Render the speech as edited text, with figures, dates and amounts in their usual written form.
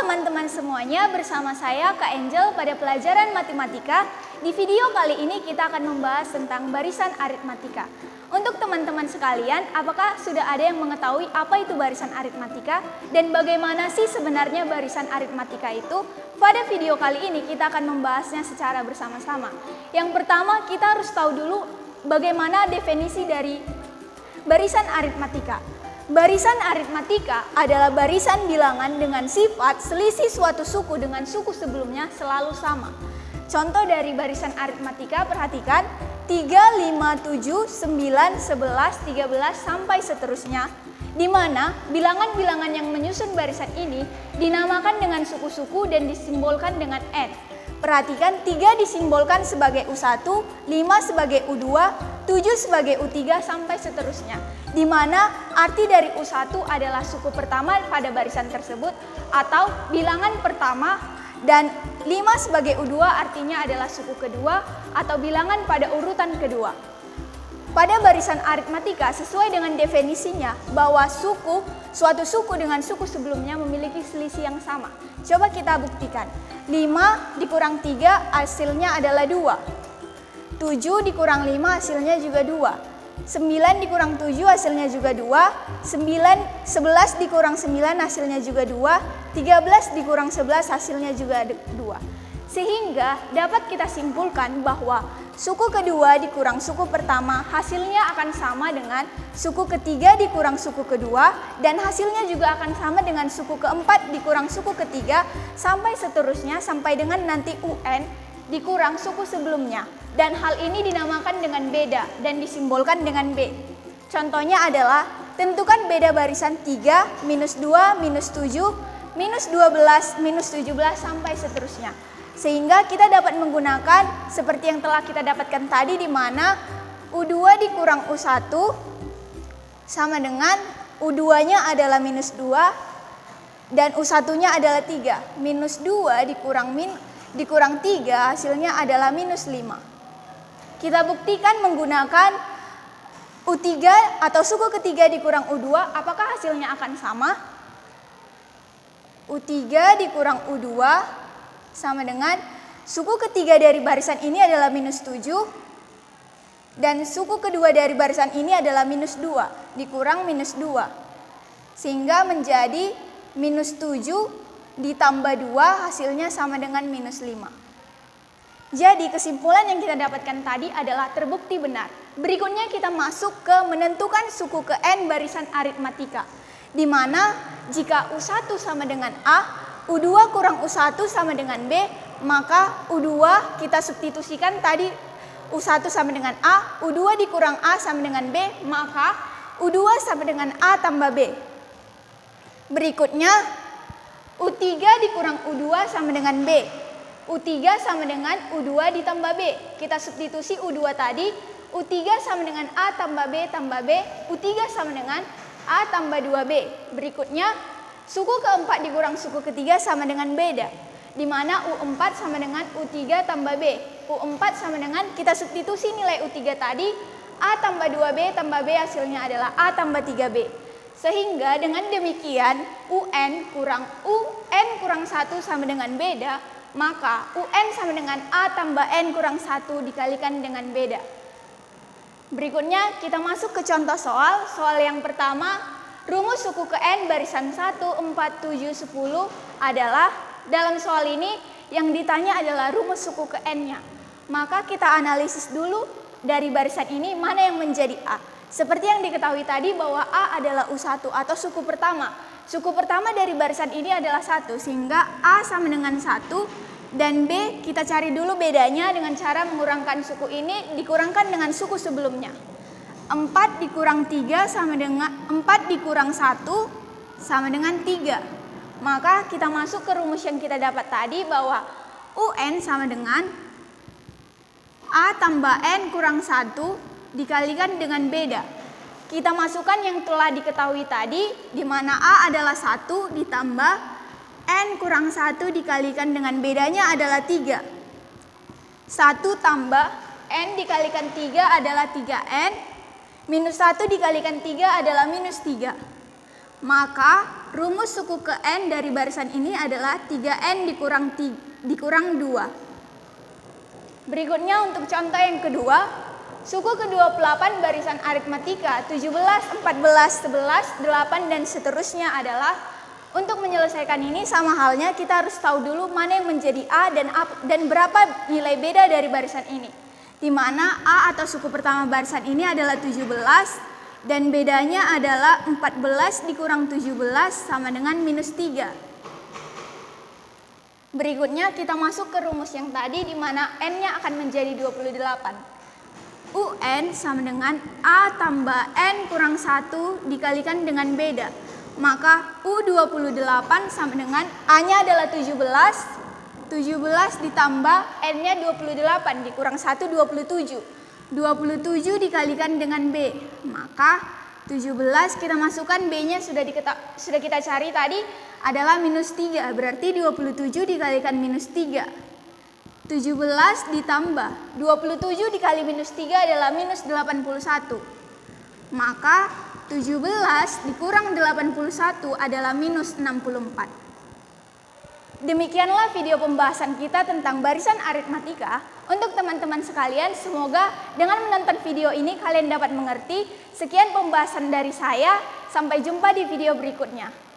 teman-teman semuanya, bersama saya Kak Angel pada pelajaran matematika. Di video kali ini kita akan membahas tentang barisan aritmatika. Untuk teman-teman sekalian, apakah sudah ada yang mengetahui apa itu barisan aritmatika dan bagaimana sih sebenarnya barisan aritmatika itu? Pada video kali ini kita akan membahasnya secara bersama-sama. Yang pertama, kita harus tahu dulu bagaimana definisi dari barisan aritmatika. Barisan aritmatika adalah barisan bilangan dengan sifat selisih suatu suku dengan suku sebelumnya selalu sama. Contoh dari barisan aritmatika, perhatikan 3, 5, 7, 9, 11, 13 sampai seterusnya, di mana bilangan-bilangan yang menyusun barisan ini dinamakan dengan suku-suku dan disimbolkan dengan N. Perhatikan 3 disimbolkan sebagai U1, 5 sebagai U2, 7 sebagai U3 sampai seterusnya. Di mana arti dari U1 adalah suku pertama pada barisan tersebut atau bilangan pertama, dan 5 sebagai U2 artinya adalah suku kedua atau bilangan pada urutan kedua. Pada barisan aritmatika sesuai dengan definisinya bahwa suatu suku dengan suku sebelumnya memiliki selisih yang sama. Coba kita buktikan. 5 dikurang 3 hasilnya adalah 2. 7 dikurang 5 hasilnya juga 2. 9 dikurang 7 hasilnya juga 2. 11 dikurang 9 hasilnya juga 2. 13 dikurang 11 hasilnya juga 2. Sehingga dapat kita simpulkan bahwa suku kedua dikurang suku pertama hasilnya akan sama dengan suku ketiga dikurang suku kedua, dan hasilnya juga akan sama dengan suku keempat dikurang suku ketiga sampai seterusnya sampai dengan nanti UN dikurang suku sebelumnya. Dan hal ini dinamakan dengan beda dan disimbolkan dengan B. Contohnya adalah tentukan beda barisan 3, minus 2, minus 7, minus 12, minus 17 sampai seterusnya. Sehingga kita dapat menggunakan seperti yang telah kita dapatkan tadi, di mana U2 dikurang U1 sama dengan U2-nya adalah minus 2 dan U1-nya adalah 3. Minus 2 dikurang 3 hasilnya adalah minus 5. Kita buktikan menggunakan U3 atau suku ketiga dikurang U2, apakah hasilnya akan sama? U3 dikurang U2 sama dengan suku ketiga dari barisan ini adalah minus 7 dan suku kedua dari barisan ini adalah minus 2 dikurang minus 2. Sehingga menjadi minus 7 ditambah 2 hasilnya sama dengan minus 5. Jadi kesimpulan yang kita dapatkan tadi adalah terbukti benar. Berikutnya kita masuk ke menentukan suku ke N barisan aritmatika. Di mana jika U1 sama dengan A, U2 kurang U1 sama dengan B, maka U2 kita substitusikan tadi U1 sama dengan A, U2 dikurang A sama dengan B, maka U2 sama dengan A tambah B. Berikutnya U3 dikurang U2 sama dengan B. U3 sama dengan U2 ditambah B. Kita substitusi U2 tadi, U3 sama dengan A tambah B tambah B, U3 sama dengan A tambah 2B. Berikutnya, suku keempat dikurang suku ketiga sama dengan beda, di mana U4 sama dengan U3 tambah B. U4 sama dengan, kita substitusi nilai U3 tadi, A tambah 2B tambah B hasilnya adalah A tambah 3B. Sehingga dengan demikian, UN kurang 1 sama dengan beda, maka UN sama dengan A tambah N kurang 1 dikalikan dengan beda. Berikutnya kita masuk ke contoh soal. Soal yang pertama, rumus suku ke N barisan 1, 4, 7, 10 adalah, dalam soal ini yang ditanya adalah rumus suku ke N-nya. Maka kita analisis dulu dari barisan ini mana yang menjadi A. Seperti yang diketahui tadi bahwa A adalah U1 atau suku pertama. Suku pertama dari barisan ini adalah 1, sehingga A sama dengan 1 dan B kita cari dulu bedanya dengan cara mengurangkan suku ini dikurangkan dengan suku sebelumnya. 4 dikurang 3 sama dengan 4 dikurang 1 sama dengan 3. Maka kita masuk ke rumus yang kita dapat tadi bahwa UN sama dengan A tambah N kurang 1 dikalikan dengan beda. Kita masukkan yang telah diketahui tadi, di mana A adalah 1 ditambah N kurang 1 dikalikan dengan bedanya adalah 3. 1 tambah N dikalikan 3 adalah 3N, minus 1 dikalikan 3 adalah minus 3. Maka rumus suku ke N dari barisan ini adalah 3N dikurang 2. Berikutnya untuk contoh yang kedua, suku ke-28 barisan aritmatika 17, 14, 11, 8, dan seterusnya adalah, untuk menyelesaikan ini sama halnya kita harus tahu dulu mana yang menjadi A dan berapa nilai beda dari barisan ini. Di mana A atau suku pertama barisan ini adalah 17 dan bedanya adalah 14 dikurang 17 sama dengan minus 3. Berikutnya kita masuk ke rumus yang tadi di mana N-nya akan menjadi 28. UN sama dengan A tambah N kurang 1 dikalikan dengan beda. Maka U28 sama dengan A-nya adalah 17 ditambah N-nya 28 dikurang 1 27. 27 dikalikan dengan B, maka 17 kita masukkan B-nya sudah kita cari tadi adalah minus 3, berarti 27 dikalikan minus 3. 17 ditambah 27 dikali minus 3 adalah minus 81. Maka 17 dikurang 81 adalah minus 64. Demikianlah video pembahasan kita tentang barisan aritmatika. Untuk teman-teman sekalian, semoga dengan menonton video ini kalian dapat mengerti. Sekian pembahasan dari saya, sampai jumpa di video berikutnya.